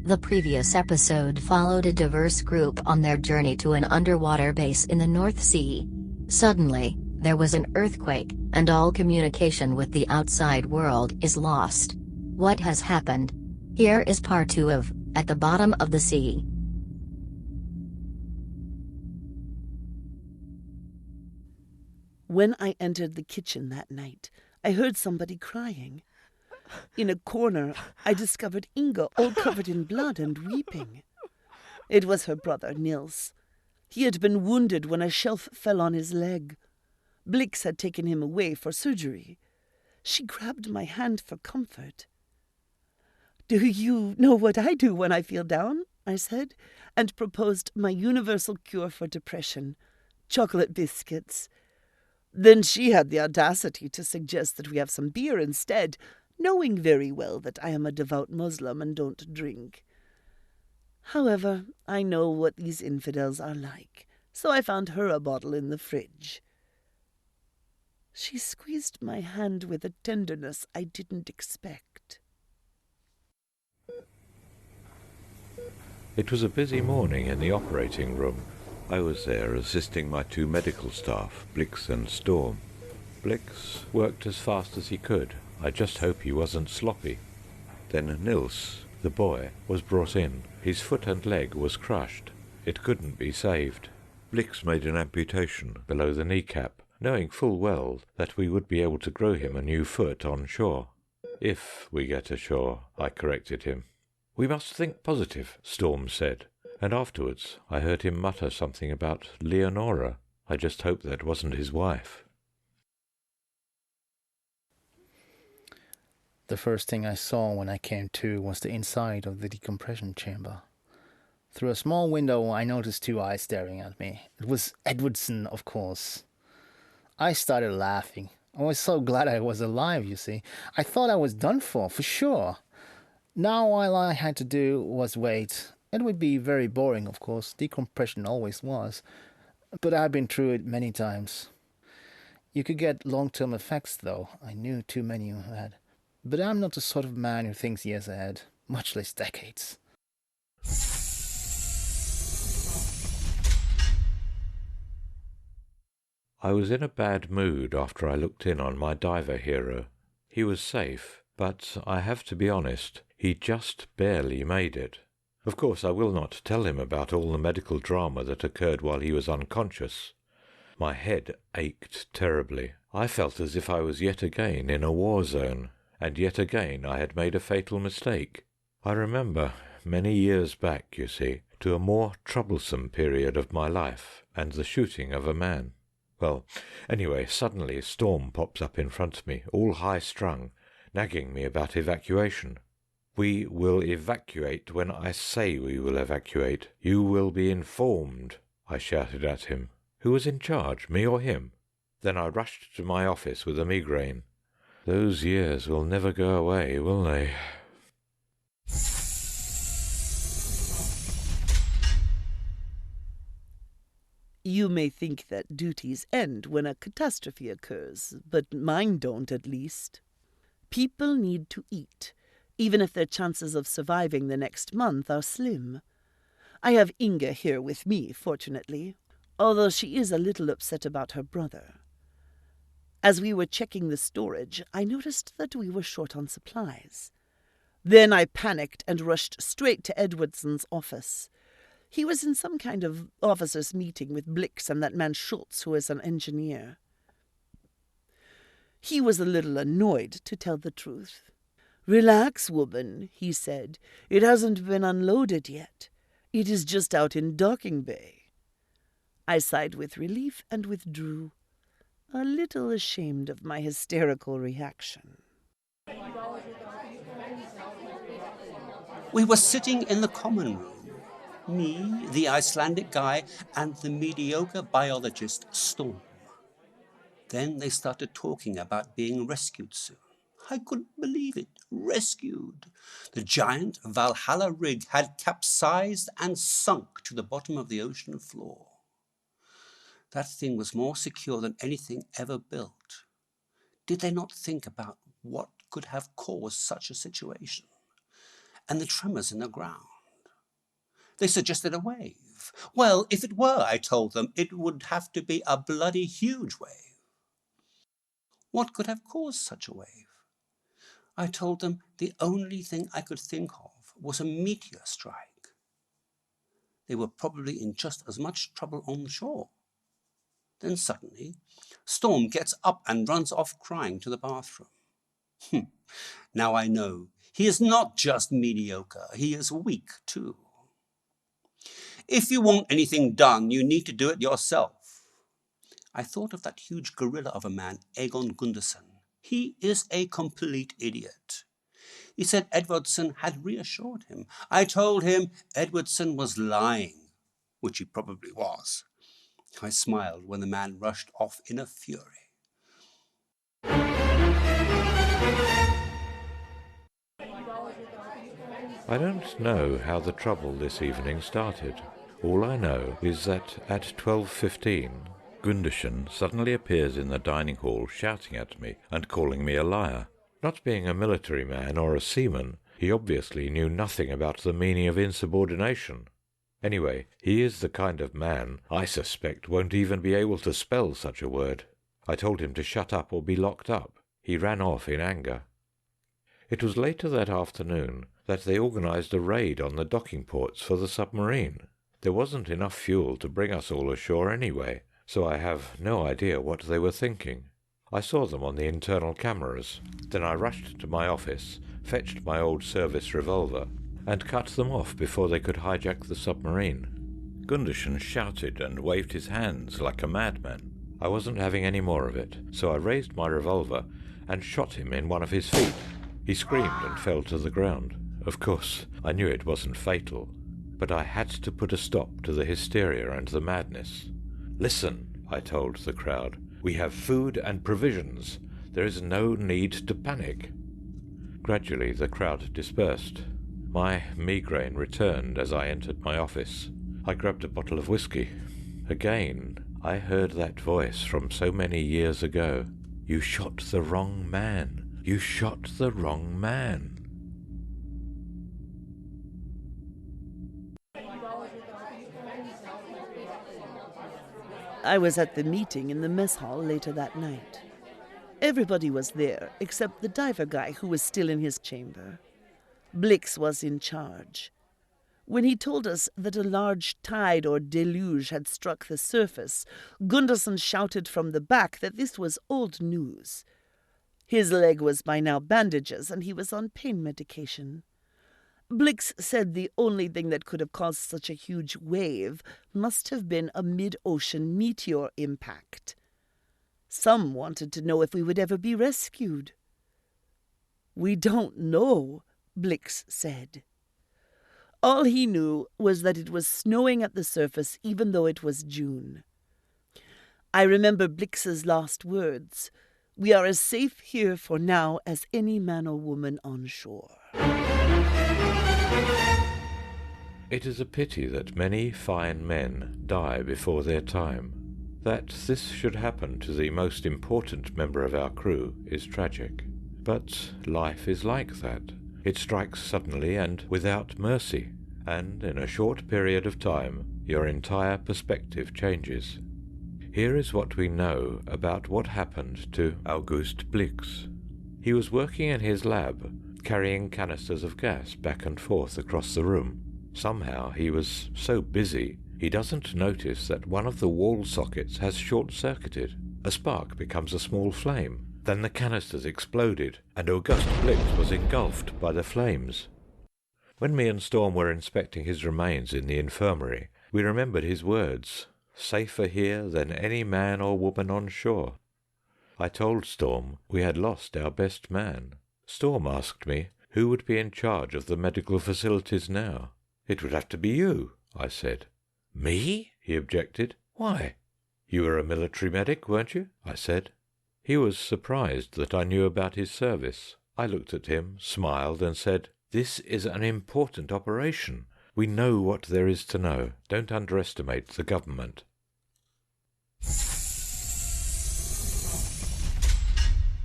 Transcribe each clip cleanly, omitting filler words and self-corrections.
The previous episode followed a diverse group on their journey to an underwater base in the North Sea. Suddenly, there was an earthquake, and all communication with the outside world is lost. What has happened? Here is part 2 of At the Bottom of the Sea. When I entered the kitchen that night, I heard somebody crying. In a corner, I discovered Inga all covered in blood and weeping. It was her brother, Nils. He had been wounded when a shelf fell on his leg. Blix had taken him away for surgery. She grabbed my hand for comfort. "Do you know what I do when I feel down?" I said, and proposed my universal cure for depression: chocolate biscuits. Then she had the audacity to suggest that we have some beer instead, knowing very well that I am a devout Muslim and don't drink. However, I know what these infidels are like, so I found her a bottle in the fridge. She squeezed my hand with a tenderness I didn't expect. It was a busy morning in the operating room. I was there assisting my 2 medical staff, Blix and Storm. Blix worked as fast as he could. I just hope he wasn't sloppy. Then Nils, the boy, was brought in. His foot and leg was crushed. It couldn't be saved. Blix made an amputation below the kneecap, knowing full well that we would be able to grow him a new foot on shore. If we get ashore, I corrected him. "We must think positive," Storm said, and afterwards I heard him mutter something about Leonora. I just hoped that wasn't his wife. The first thing I saw when I came to was the inside of the decompression chamber. Through a small window I noticed 2 eyes staring at me. It was Edwardson, of course. I started laughing. I was so glad I was alive, you see. I thought I was done for sure. Now all I had to do was wait. It would be very boring, of course. Decompression always was. But I've been through it many times. You could get long-term effects, though. I knew too many who had. But I'm not the sort of man who thinks years ahead, much less decades. I was in a bad mood after I looked in on my diver hero. He was safe, but I have to be honest, he just barely made it. Of course, I will not tell him about all the medical drama that occurred while he was unconscious. My head ached terribly. I felt as if I was yet again in a war zone, and yet again I had made a fatal mistake. I remember many years back, you see, to a more troublesome period of my life, and the shooting of a man. Well, anyway, suddenly Storm pops up in front of me, all high-strung, nagging me about evacuation. "We will evacuate when I say we will evacuate. You will be informed," I shouted at him. Who was in charge, me or him? Then I rushed to my office with a migraine. Those years will never go away, will they? You may think that duties end when a catastrophe occurs, but mine don't, at least. People need to eat, even if their chances of surviving the next month are slim. I have Inga here with me, fortunately, although she is a little upset about her brother. As we were checking the storage, I noticed that we were short on supplies. Then I panicked and rushed straight to Edwardson's office. He was in some kind of officers' meeting with Blix and that man Schultz, who is an engineer. He was a little annoyed, to tell the truth. "Relax, woman," he said. "It hasn't been unloaded yet. It is just out in docking bay." I sighed with relief and withdrew, a little ashamed of my hysterical reaction. We were sitting in the common room. Me, the Icelandic guy, and the mediocre biologist, Storm. Then they started talking about being rescued soon. I couldn't believe it. Rescued. The giant Valhalla rig had capsized and sunk to the bottom of the ocean floor. That thing was more secure than anything ever built. Did they not think about what could have caused such a situation? And the tremors in the ground. They suggested a wave. Well, if it were, I told them, it would have to be a bloody huge wave. What could have caused such a wave? I told them the only thing I could think of was a meteor strike. They were probably in just as much trouble on the shore. Then suddenly, Storm gets up and runs off crying to the bathroom. Now I know he is not just mediocre, he is weak too. If you want anything done, you need to do it yourself. I thought of that huge gorilla of a man, Egon Gundersen. He is a complete idiot. He said Edwardson had reassured him. I told him Edwardson was lying, which he probably was. I smiled when the man rushed off in a fury. I don't know how the trouble this evening started. All I know is that at 12:15, Gundersen suddenly appears in the dining hall shouting at me and calling me a liar. Not being a military man or a seaman, he obviously knew nothing about the meaning of insubordination. Anyway, he is the kind of man I suspect won't even be able to spell such a word. I told him to shut up or be locked up. He ran off in anger. It was later that afternoon that they organised a raid on the docking ports for the submarine. There wasn't enough fuel to bring us all ashore anyway, so I have no idea what they were thinking. I saw them on the internal cameras. Then I rushed to my office, fetched my old service revolver, and cut them off before they could hijack the submarine. Gundersen shouted and waved his hands like a madman. I wasn't having any more of it, so I raised my revolver and shot him in one of his feet. He screamed and fell to the ground. Of course, I knew it wasn't fatal, but I had to put a stop to the hysteria and the madness. "Listen," I told the crowd. "We have food and provisions. There is no need to panic." Gradually the crowd dispersed. My migraine returned as I entered my office. I grabbed a bottle of whiskey. Again, I heard that voice from so many years ago. "You shot the wrong man. You shot the wrong man." I was at the meeting in the mess hall later that night. Everybody was there except the diver guy who was still in his chamber. Blix was in charge. When he told us that a large tide or deluge had struck the surface, Gundersen shouted from the back that this was old news. His leg was by now bandages and he was on pain medication. Blix said the only thing that could have caused such a huge wave must have been a mid-ocean meteor impact. Some wanted to know if we would ever be rescued. "We don't know," Blix said. All he knew was that it was snowing at the surface even though it was June. I remember Blix's last words: "We are as safe here for now as any man or woman on shore." It is a pity that many fine men die before their time. That this should happen to the most important member of our crew is tragic. But life is like that. It strikes suddenly and without mercy, and in a short period of time your entire perspective changes. Here is what we know about what happened to August Blix. He was working in his lab, carrying canisters of gas back and forth across the room. Somehow he was so busy he doesn't notice that one of the wall sockets has short-circuited. A spark becomes a small flame. Then the canisters exploded, and August Blix was engulfed by the flames. When me and Storm were inspecting his remains in the infirmary, we remembered his words, "Safer here than any man or woman on shore." I told Storm we had lost our best man. Storm asked me who would be in charge of the medical facilities now. "It would have to be you," I said. "Me?" he objected. "Why?" "You were a military medic, weren't you?" I said. He was surprised that I knew about his service. I looked at him, smiled, and said, "This is an important operation. We know what there is to know. Don't underestimate the government."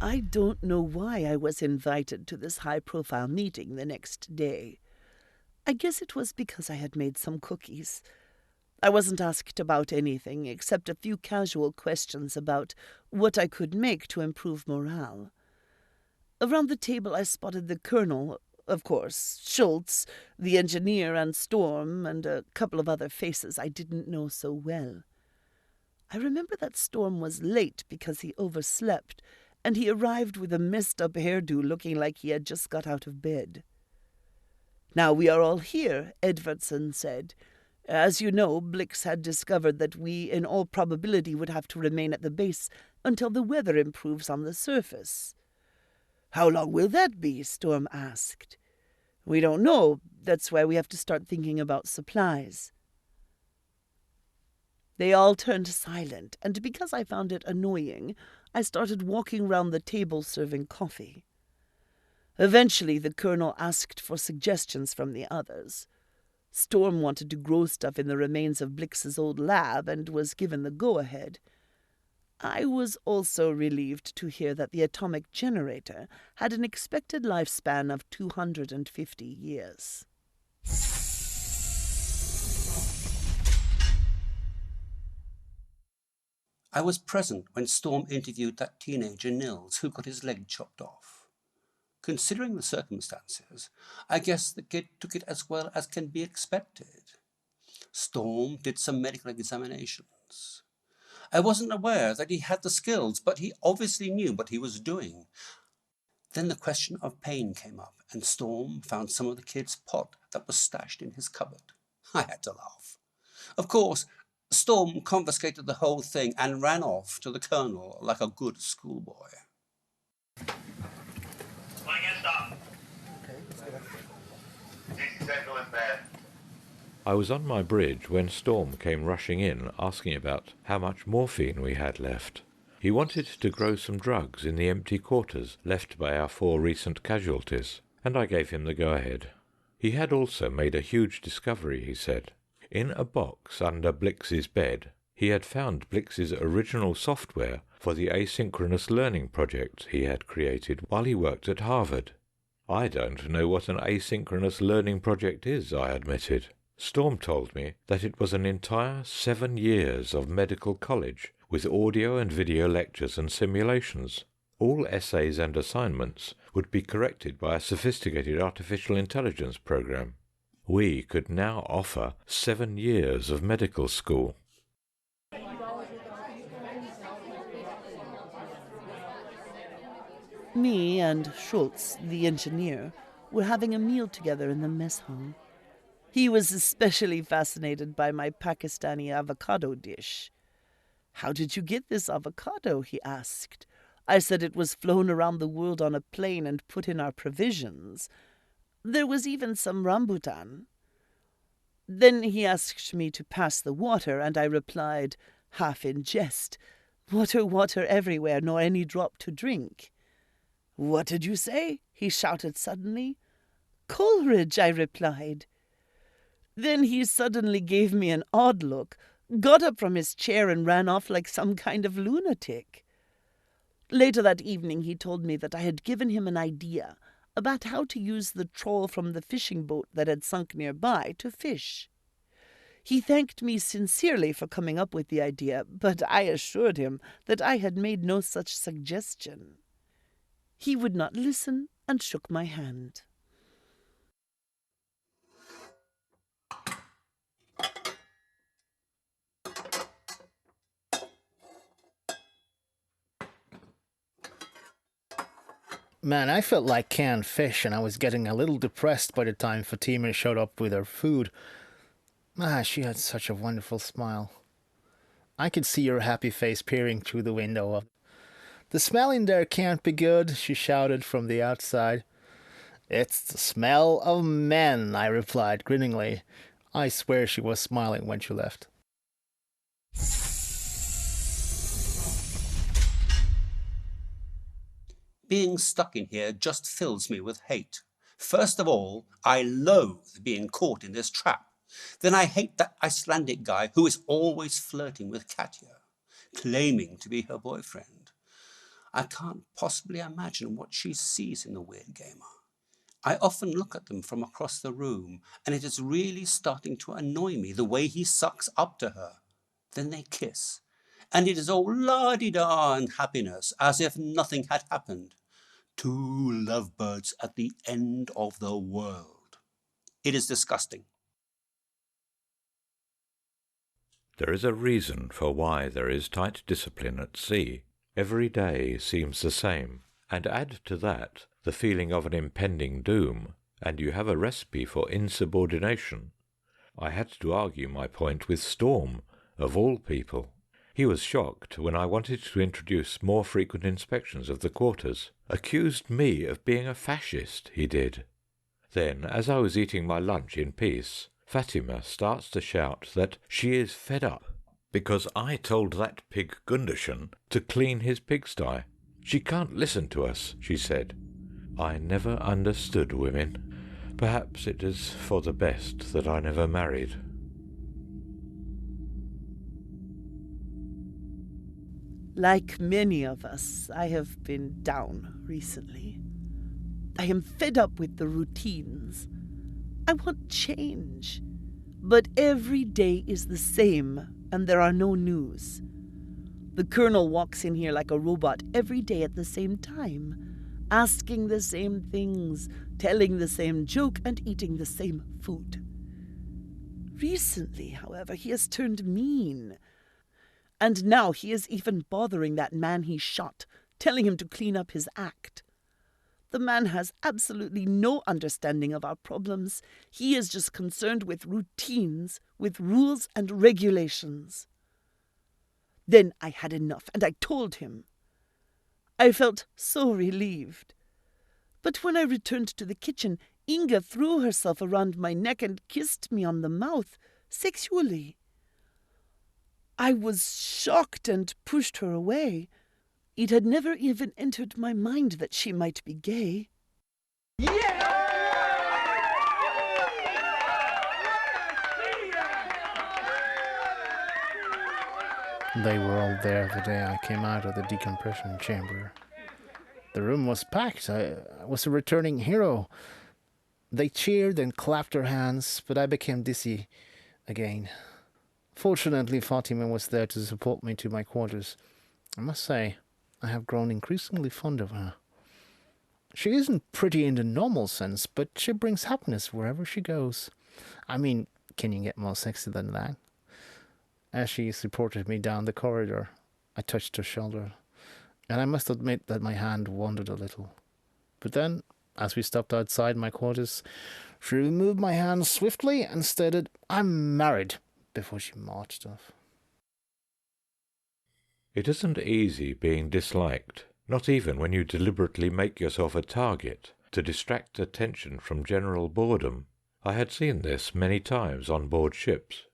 I don't know why I was invited to this high-profile meeting the next day. I guess it was because I had made some cookies. I wasn't asked about anything except a few casual questions about what I could make to improve morale. Around the table I spotted the colonel, of course, Schultz, the engineer, and Storm, and a couple of other faces I didn't know so well. I remember that Storm was late because he overslept, and he arrived with a messed-up hairdo looking like he had just got out of bed. "Now we are all here," Edvardson said. "As you know, Blix had discovered that we, in all probability, would have to remain at the base until the weather improves on the surface." "How long will that be?" Storm asked. "We don't know. That's why we have to start thinking about supplies." They all turned silent, and because I found it annoying, I started walking round the table serving coffee. Eventually, the colonel asked for suggestions from the others. Storm wanted to grow stuff in the remains of Blix's old lab and was given the go-ahead. I was also relieved to hear that the atomic generator had an expected lifespan of 250 years. I was present when Storm interviewed that teenager Nils who got his leg chopped off. Considering the circumstances, I guess the kid took it as well as can be expected. Storm did some medical examinations. I wasn't aware that he had the skills, but he obviously knew what he was doing. Then the question of pain came up, and Storm found some of the kid's pot that was stashed in his cupboard. I had to laugh. Of course, Storm confiscated the whole thing and ran off to the colonel like a good schoolboy. I was on my bridge when Storm came rushing in, asking about how much morphine we had left. He wanted to grow some drugs in the empty quarters left by our 4 recent casualties, and I gave him the go-ahead. He had also made a huge discovery, he said. In a box under Blix's bed, he had found Blix's original software for the asynchronous learning project he had created while he worked at Harvard. I don't know what an asynchronous learning project is, I admitted. Storm told me that it was an entire 7 years of medical college with audio and video lectures and simulations. All essays and assignments would be corrected by a sophisticated artificial intelligence program. We could now offer 7 years of medical school. Me and Schultz, the engineer, were having a meal together in the mess hall. He was especially fascinated by my Pakistani avocado dish. "How did you get this avocado?" he asked. I said it was flown around the world on a plane and put in our provisions. There was even some rambutan. Then he asked me to pass the water, and I replied, half in jest, "Water, water everywhere, nor any drop to drink." "What did you say?" he shouted suddenly. "Coleridge," I replied. Then he suddenly gave me an odd look, got up from his chair and ran off like some kind of lunatic. Later that evening he told me that I had given him an idea about how to use the trawl from the fishing boat that had sunk nearby to fish. He thanked me sincerely for coming up with the idea, but I assured him that I had made no such suggestion. He would not listen and shook my hand. Man, I felt like canned fish, and I was getting a little depressed by the time Fatima showed up with her food. She had such a wonderful smile. I could see her happy face peering through the window. "The smell in there can't be good," she shouted from the outside. "It's the smell of men," I replied grinningly. I swear she was smiling when she left. Being stuck in here just fills me with hate. First of all, I loathe being caught in this trap. Then I hate that Icelandic guy who is always flirting with Katya, claiming to be her boyfriend. I can't possibly imagine what she sees in the weird gamer. I often look at them from across the room, and it is really starting to annoy me the way he sucks up to her. Then they kiss, and it is all la-di-da and happiness, as if nothing had happened. Two lovebirds at the end of the world. It is disgusting. There is a reason for why there is tight discipline at sea. Every day seems the same, and add to that the feeling of an impending doom, and you have a recipe for insubordination. I had to argue my point with Storm, of all people. He was shocked when I wanted to introduce more frequent inspections of the quarters. Accused me of being a fascist, he did. Then, as I was eating my lunch in peace, Fatima starts to shout that she is fed up because I told that pig Gunderson to clean his pigsty. She can't listen to us, she said. I never understood women. Perhaps it is for the best that I never married. Like many of us, I have been down recently. I am fed up with the routines. I want change. But every day is the same, and there are no news. The Colonel walks in here like a robot every day at the same time, asking the same things, telling the same joke, and eating the same food. Recently, however, he has turned mean. And now he is even bothering that man he shot, telling him to clean up his act. The man has absolutely no understanding of our problems. He is just concerned with routines, with rules and regulations. Then I had enough, and I told him. I felt so relieved. But when I returned to the kitchen, Inga threw herself around my neck and kissed me on the mouth, sexually. I was shocked and pushed her away. It had never even entered my mind that she might be gay. They were all there the day I came out of the decompression chamber. The room was packed. I was a returning hero. They cheered and clapped their hands, but I became dizzy again. Fortunately, Fatima was there to support me to my quarters. I must say, I have grown increasingly fond of her. She isn't pretty in the normal sense, but she brings happiness wherever she goes. I mean, can you get more sexy than that? As she supported me down the corridor, I touched her shoulder, and I must admit that my hand wandered a little. But then, as we stopped outside my quarters, she removed my hand swiftly and stated, "I'm married," before she marched off. It isn't easy being disliked, not even when you deliberately make yourself a target to distract attention from general boredom. I had seen this many times on board ships.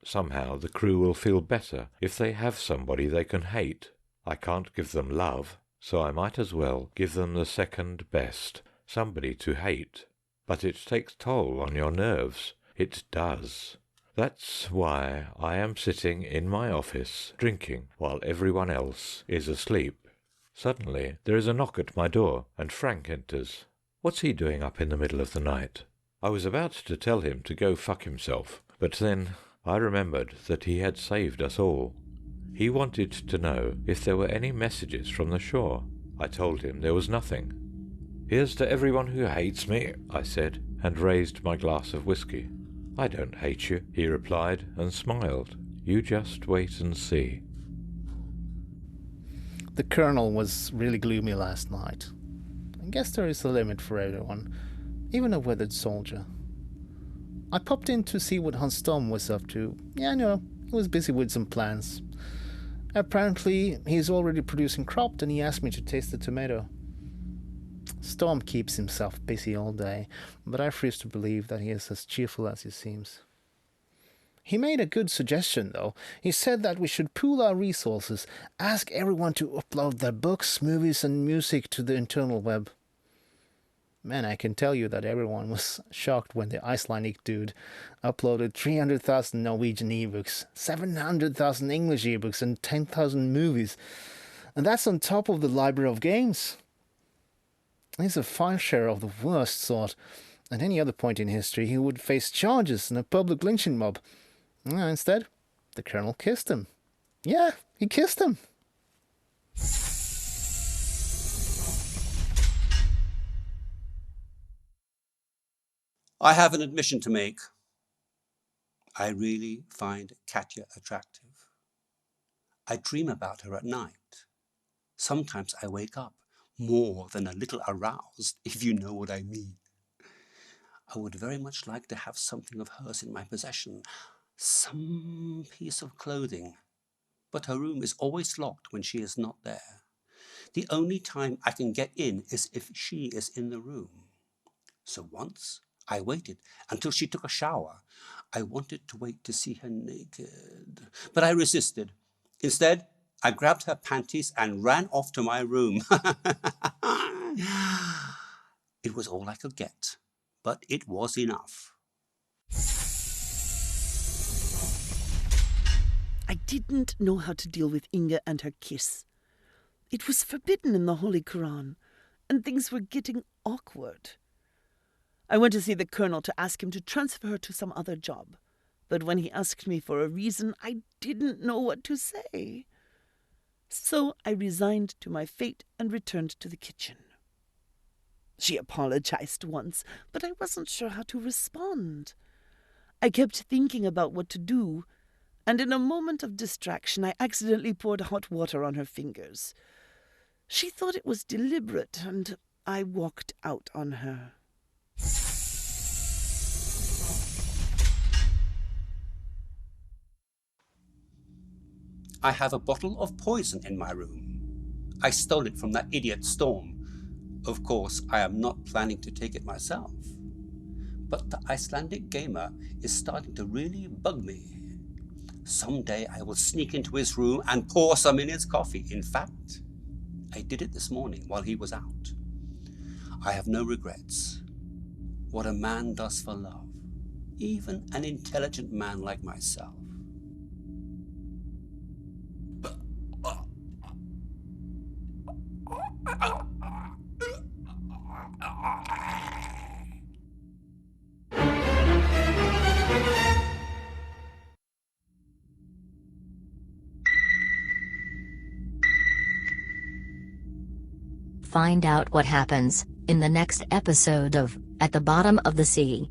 Somehow the crew will feel better if they have somebody they can hate. I can't give them love, so I might as well give them the second best, somebody to hate. But it takes toll on your nerves. It does. That's why I am sitting in my office drinking while everyone else is asleep. Suddenly there is a knock at my door, and Frank enters. What's he doing up in the middle of the night? I was about to tell him to go fuck himself, but then I remembered that he had saved us all. He wanted to know if there were any messages from the shore. I told him there was nothing. "Here's to everyone who hates me," I said, and raised my glass of whisky. "I don't hate you," he replied, and smiled. "You just wait and see." The Colonel was really gloomy last night. I guess there is a limit for everyone, even a weathered soldier. I popped in to see what Hans Storm was up to. Yeah, no, he was busy with some plans. Apparently, he's already producing crop, and he asked me to taste the tomato. Storm keeps himself busy all day, but I refuse to believe that he is as cheerful as he seems. He made a good suggestion, though. He said that we should pool our resources, ask everyone to upload their books, movies, and music to the internal web. Man, I can tell you that everyone was shocked when the Icelandic dude uploaded 300,000 Norwegian ebooks, 700,000 English ebooks, and 10,000 movies. And that's on top of the library of games. He's a file sharer of the worst sort. At any other point in history, he would face charges and a public lynching mob. Instead, the Colonel kissed him. Yeah, he kissed him. I have an admission to make. I really find Katya attractive. I dream about her at night. Sometimes I wake up more than a little aroused, if you know what I mean. I would very much like to have something of hers in my possession, some piece of clothing. But her room is always locked when she is not there. The only time I can get in is if she is in the room. So once I waited until she took a shower. I wanted to wait to see her naked, but I resisted. Instead, I grabbed her panties and ran off to my room. It was all I could get, but it was enough. I didn't know how to deal with Inga and her kiss. It was forbidden in the Holy Quran, and things were getting awkward. I went to see the Colonel to ask him to transfer her to some other job, but when he asked me for a reason, I didn't know what to say. So I resigned to my fate and returned to the kitchen. She apologized once, but I wasn't sure how to respond. I kept thinking about what to do, and in a moment of distraction, I accidentally poured hot water on her fingers. She thought it was deliberate, and I walked out on her. I have a bottle of poison in my room. I stole it from that idiot Storm. Of course, I am not planning to take it myself. But the Icelandic gamer is starting to really bug me. Someday I will sneak into his room and pour some in his coffee. In fact, I did it this morning while he was out. I have no regrets. What a man does for love, even an intelligent man like myself. Find out what happens in the next episode of At the Bottom of the Sea.